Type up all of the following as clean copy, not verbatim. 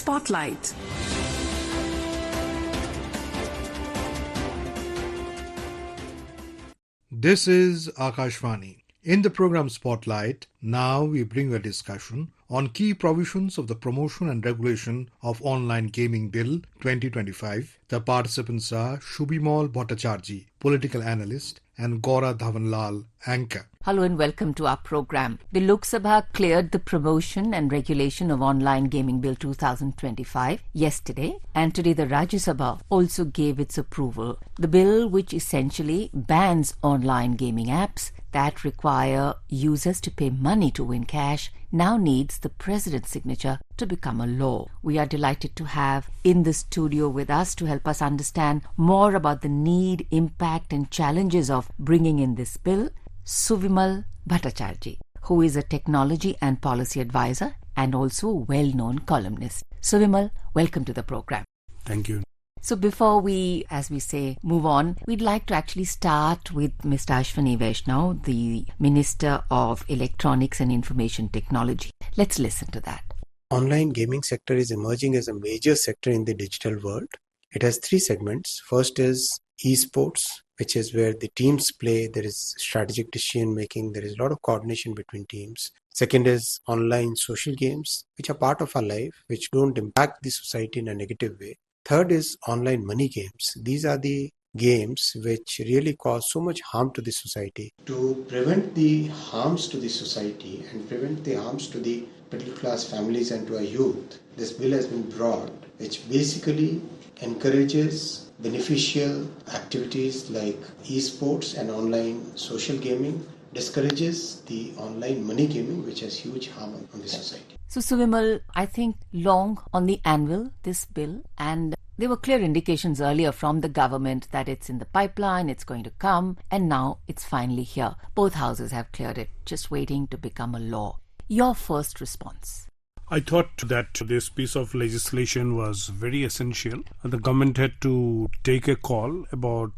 Spotlight. This is Akashvani. In the program Spotlight, now we bring a discussion on key provisions of the Promotion and Regulation of Online Gaming Bill 2025. The participants are Shubhimal Bhattacharjee, political analyst, and Gaura Dhawanlal, anchor. Hello and welcome to our program. The Lok Sabha cleared the Promotion and Regulation of Online Gaming Bill 2025 yesterday, and today the Rajya Sabha also gave its approval. The bill, which essentially bans online gaming apps that require users to pay money to win cash, now needs the President's signature to become a law. We are delighted to have in the studio with us to help us understand more about the need, impact and challenges of bringing in this bill, Shubhimal Bhattacharjee, who is a technology and policy advisor and also a well-known columnist. Shubhimal, welcome to the program. Thank you. So before we, as we say, move on, we'd like to actually start with Mr. Ashwini Vaishnaw, the Minister of Electronics and Information Technology. Let's listen to that. Online gaming sector is emerging as a major sector in the digital world. It has three segments. First is esports, which is where the teams play. There is strategic decision making. There is a lot of coordination between teams. Second is online social games, which are part of our life, which don't impact the society in a negative way. Third is online money games. These are the games which really cause so much harm to the society. To prevent the harms to the society and prevent the harms to the middle class families and to our youth, this bill has been brought, which basically encourages beneficial activities like esports and online social gaming, discourages the online money gaming, which has huge harm on the society. So Shubhimal, I think long on the anvil, this bill, and there were clear indications earlier from the government that it's in the pipeline, it's going to come, and now it's finally here. Both houses have cleared it, just waiting to become a law. Your first response? I thought that this piece of legislation was very essential. The government had to take a call about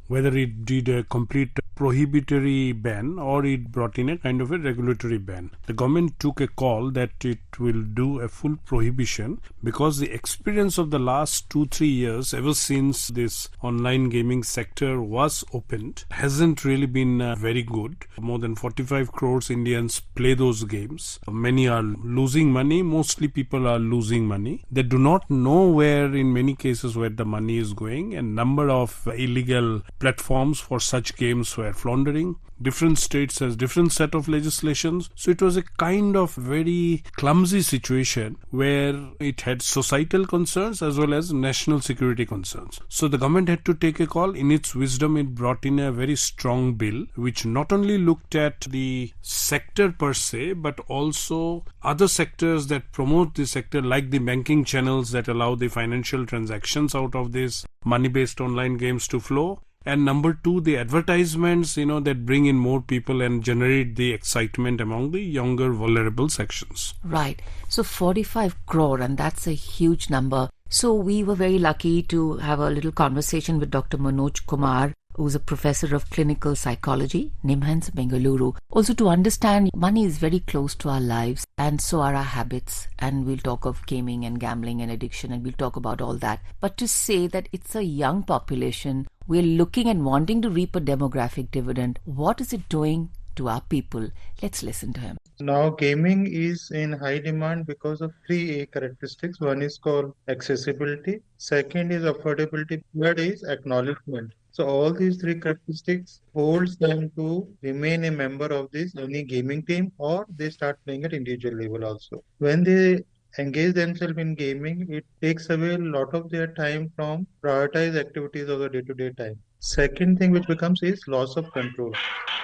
whether it did a complete prohibitory ban or it brought in a kind of a regulatory ban. The government took a call that it will do a full prohibition because the experience of the last 2-3 years, ever since this online gaming sector was opened, hasn't really been very good. More than 45 crores Indians play those games. Many are losing money. Mostly people are losing money. They do not know where, in many cases, where the money is going, and number of illegal platforms for such games were floundering. Different states has different set of legislations. So it was a kind of very clumsy situation where it had societal concerns as well as national security concerns. So the government had to take a call. In its wisdom, it brought in a very strong bill which not only looked at the sector per se but also other sectors that promote the sector, like the banking channels that allow the financial transactions out of these money-based online games to flow. And number two, the advertisements, that bring in more people and generate the excitement among the younger, vulnerable sections. Right. So 45 crore, and that's a huge number. So we were very lucky to have a little conversation with Dr. Manoj Kumar, who's a professor of clinical psychology, NIMHANS, Bengaluru. Also to understand money is very close to our lives and so are our habits. And we'll talk of gaming and gambling and addiction and we'll talk about all that. But to say that it's a young population, we're looking and wanting to reap a demographic dividend. What is it doing to our people? Let's listen to him. Now, gaming is in high demand because of three A characteristics. One is called accessibility, second is affordability, third is acknowledgement. So all these three characteristics holds them to remain a member of this any gaming team, or they start playing at individual level also. When they engage themselves in gaming, it takes away a lot of their time from prioritized activities of the day-to-day time. Second thing which becomes is loss of control.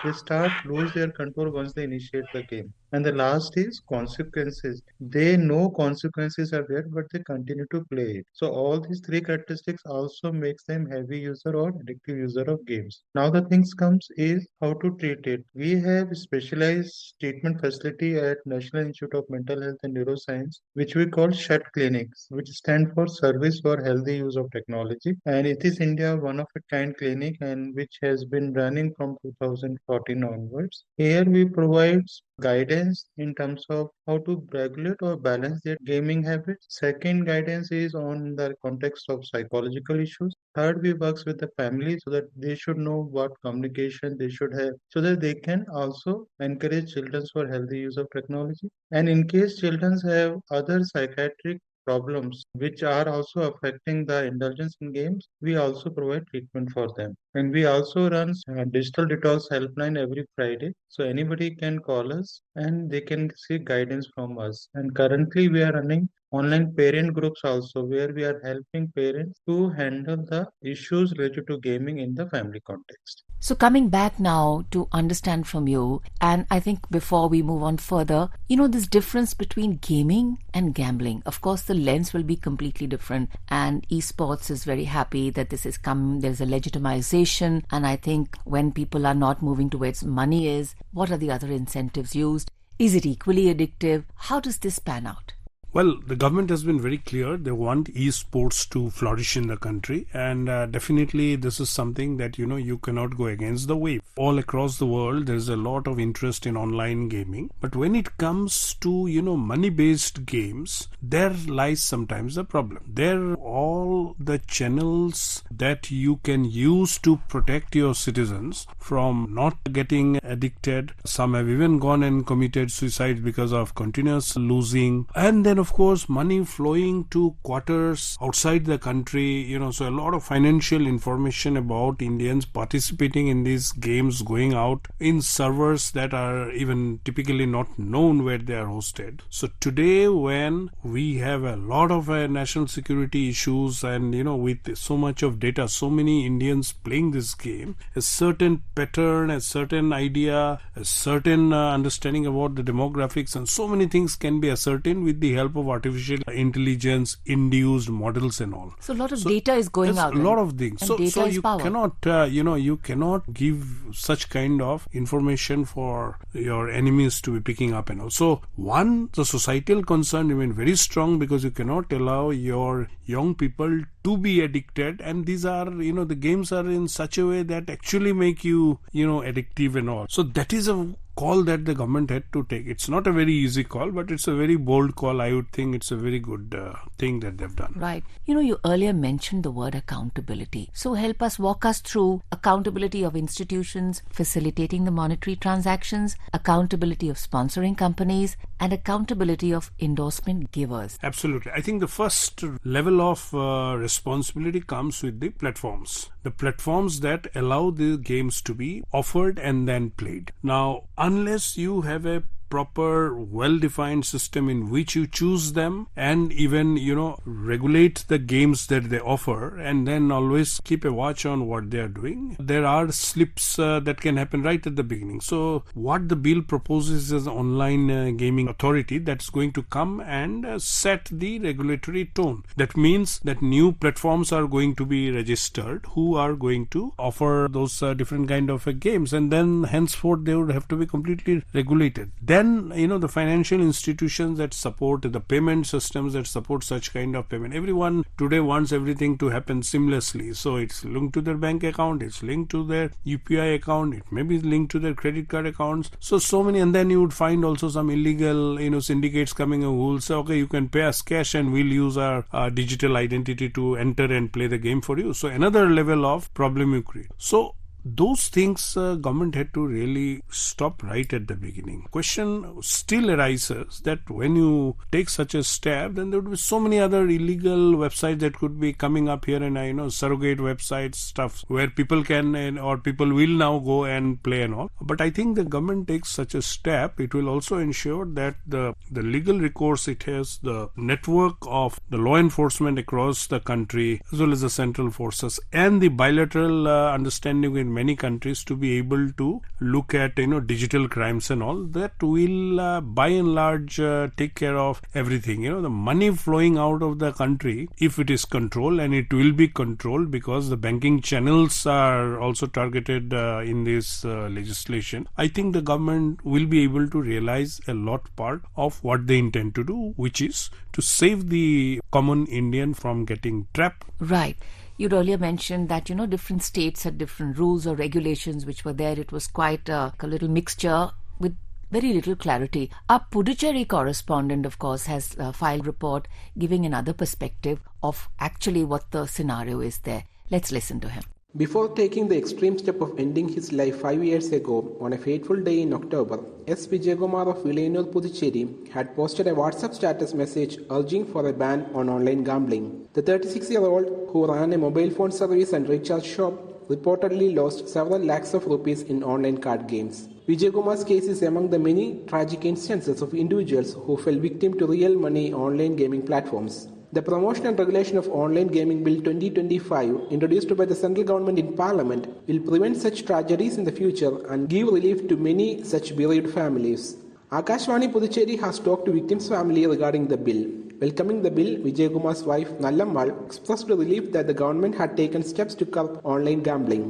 They start lose their control once they initiate the game. And the last is consequences. They know consequences are there, but they continue to play it. So all these three characteristics also makes them heavy user or addictive user of games. Now the things comes is how to treat it. We have specialized treatment facility at National Institute of Mental Health and Neuroscience, which we call SHUT clinics, which stand for Service for Healthy Use of Technology. And it is India one of a kind clinic clinic and which has been running from 2014 onwards. Here we provide guidance in terms of how to regulate or balance their gaming habits. Second guidance is on the context of psychological issues. Third, we works with the family so that they should know what communication they should have so that they can also encourage children for healthy use of technology. And in case children have other psychiatric problems which are also affecting the indulgence in games, we also provide treatment for them. And we also run a digital detox helpline every Friday. So anybody can call us and they can seek guidance from us. And currently we are running online parent groups also where we are helping parents to handle the issues related to gaming in the family context. So coming back now to understand from you, and I think before we move on further, this difference between gaming and gambling. Of course, the lens will be completely different, and esports is very happy that this has come. There's a legitimization, and I think when people are not moving towards money what are the other incentives used? Is it equally addictive? How does this pan out? Well, the government has been very clear. They want esports to flourish in the country, and definitely this is something that you cannot go against the wave. All across the world, there is a lot of interest in online gaming, but when it comes to money-based games, there lies sometimes the problem. There, all the channels that you can use to protect your citizens from not getting addicted. Some have even gone and committed suicide because of continuous losing, and then of course money flowing to quarters outside the country, so a lot of financial information about Indians participating in these games going out in servers that are even typically not known where they are hosted. So today, when we have a lot of national security issues and with so much of data, so many Indians playing this game, a certain pattern, a certain idea, a certain understanding about the demographics and so many things can be ascertained with the help of artificial intelligence induced models and all. So a lot of data is going out. A lot of things. So you power. Cannot you cannot give such kind of information for your enemies to be picking up and all. So one, the societal concern remain very strong because you cannot allow your young people to be addicted, and these are the games are in such a way that actually make you addictive and all. So that is a call that the government had to take. It's not a very easy call, but it's a very bold call. I would think it's a very good thing that they've done. Right. You earlier mentioned the word accountability. So walk us through accountability of institutions facilitating the monetary transactions, accountability of sponsoring companies, and accountability of endorsement givers. Absolutely. I think the first level of responsibility comes with the platforms. The platforms that allow the games to be offered and then played. Now, unless you have a proper well-defined system in which you choose them and even regulate the games that they offer, and then always keep a watch on what they are doing, there are slips that can happen right at the beginning. So what the bill proposes is an online gaming authority that's going to come and set the regulatory tone. That means that new platforms are going to be registered who are going to offer those different kind of games, and then henceforth they would have to be completely regulated. Then the financial institutions that support the payment systems that support such kind of payment. Everyone today wants everything to happen seamlessly. So it's linked to their bank account, it's linked to their UPI account, it may be linked to their credit card accounts. So many, and then you would find also some illegal syndicates coming who will say, okay, you can pay us cash and we'll use our digital identity to enter and play the game for you. So another level of problem you create. So those things government had to really stop right at the beginning. Question still arises that when you take such a step, then there would be so many other illegal websites that could be coming up here, and surrogate websites, stuff where people can or people will now go and play and all. But I think the government takes such a step, it will also ensure that the legal recourse it has, the network of the law enforcement across the country as well as the central forces, and the bilateral understanding in many countries to be able to look at digital crimes and all that will by and large take care of everything. The money flowing out of the country, if it is controlled, and it will be controlled because the banking channels are also targeted in this legislation, I think the government will be able to realize a lot part of what they intend to do, which is to save the common Indian from getting trapped. Right. You'd earlier mentioned that, different states had different rules or regulations which were there. It was quite a little mixture with very little clarity. Our Puducherry correspondent, of course, has filed a report giving another perspective of actually what the scenario is there. Let's listen to him. Before taking the extreme step of ending his life 5 years ago, on a fateful day in October, S. Vijaykumar of Villayanur, Puducherry had posted a WhatsApp status message urging for a ban on online gambling. The 36-year-old, who ran a mobile phone service and recharge shop, reportedly lost several lakhs of rupees in online card games. Vijaykumar's case is among the many tragic instances of individuals who fell victim to real money online gaming platforms. The Promotion and Regulation of Online Gaming Bill 2025, introduced by the central government in Parliament, will prevent such tragedies in the future and give relief to many such bereaved families. Akashvani Puducherry has talked to victims' family regarding the bill. Welcoming the bill, Vijaykumar's wife Nallammal expressed relief that the government had taken steps to curb online gambling.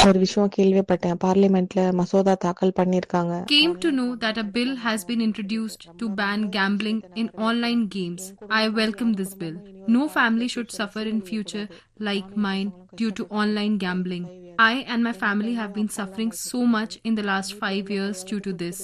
ஒரு விஷயம் கேள்விப்பட்டேன் பார்லிமெண்ட்ல மசோதா தாக்கல் பண்ணிருக்காங்க. Came to know that a bill has been introduced to ban gambling in online games. I welcome this bill. No family should suffer in future like mine due to online gambling. I and my family have been suffering so much in the last 5 years due to this.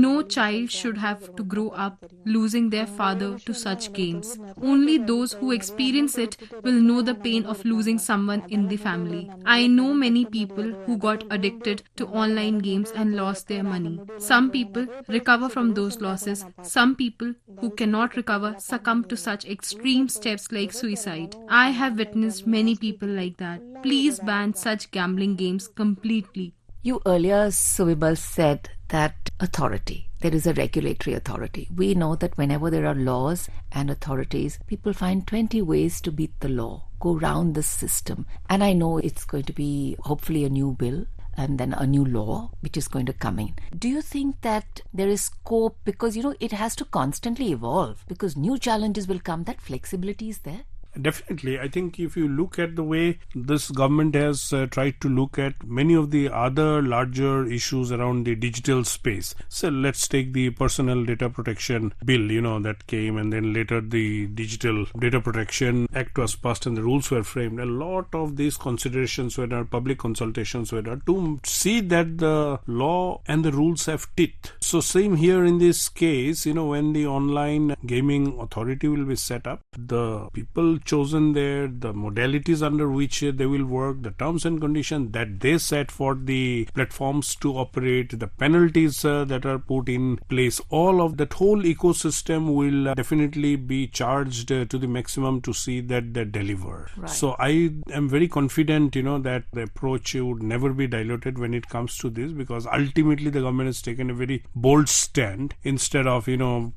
No child should have to grow up losing their father to such games. Only those who experience it will know the pain of losing someone in the family. I know many people who got addicted to online games and lost their money. Some people recover from those losses. Some people who cannot recover succumb to such extreme steps like suicide. I have witnessed many people like that. Please ban such gambling games completely. You earlier, Subibal, said that authority. There is a regulatory authority. We know that whenever there are laws and authorities, people find 20 ways to beat the law, go round the system. And I know it's going to be hopefully a new bill and then a new law which is going to come in. Do you think that there is scope, because it has to constantly evolve, because new challenges will come, that flexibility is there? Definitely. I think if you look at the way this government has tried to look at many of the other larger issues around the digital space. So let's take the personal data protection bill, that came, and then later the Digital Data Protection Act was passed and the rules were framed. A lot of these considerations were done, public consultations were done to see that the law and the rules have teeth. So same here in this case, when the online gaming authority will be set up, the people chosen there, the modalities under which they will work, the terms and conditions that they set for the platforms to operate, the penalties that are put in place, all of that whole ecosystem will definitely be charged to the maximum to see that they deliver. Right. So I am very confident, that the approach would never be diluted when it comes to this, because ultimately the government has taken a very bold stand instead of,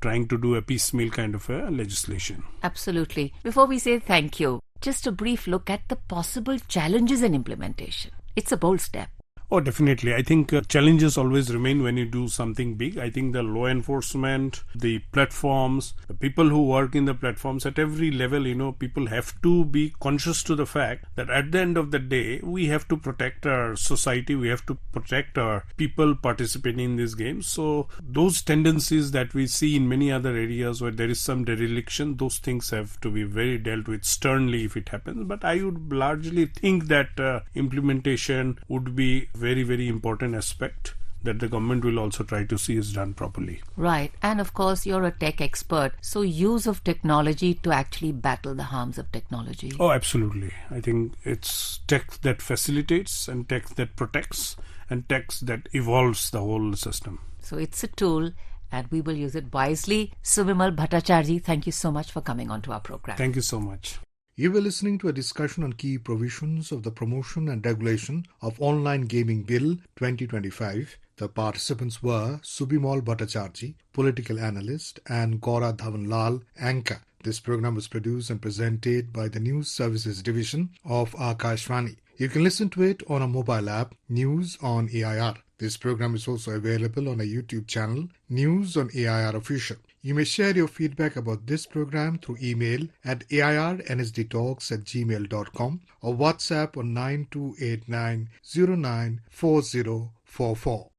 trying to do a piecemeal kind of a legislation. Absolutely. Before we say thank you, just a brief look at the possible challenges in implementation. It's a bold step. Oh, definitely. I think challenges always remain when you do something big. I think the law enforcement, the platforms, the people who work in the platforms at every level, people have to be conscious to the fact that at the end of the day, we have to protect our society. We have to protect our people participating in these games. So those tendencies that we see in many other areas where there is some dereliction, those things have to be very dealt with sternly if it happens. But I would largely think that implementation would be very, very important aspect that the government will also try to see is done properly. Right. And of course, you're a tech expert. So use of technology to actually battle the harms of technology. Oh, absolutely. I think it's tech that facilitates and tech that protects and tech that evolves the whole system. So it's a tool and we will use it wisely. Subimal Bhattacharjee, thank you so much for coming on to our program. Thank you so much. You were listening to a discussion on key provisions of the Promotion and Regulation of Online Gaming Bill 2025. The participants were Subimal Bhattacharjee, political analyst, and Gaura Dhawanlal, anchor. This program was produced and presented by the News Services Division of Akashvani. You can listen to it on a mobile app, News on AIR. This program is also available on a YouTube channel, News on AIR Official. You may share your feedback about this program through email at airnsdtalks@gmail.com or WhatsApp on 9289094044.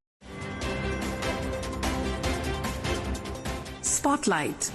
Spotlight.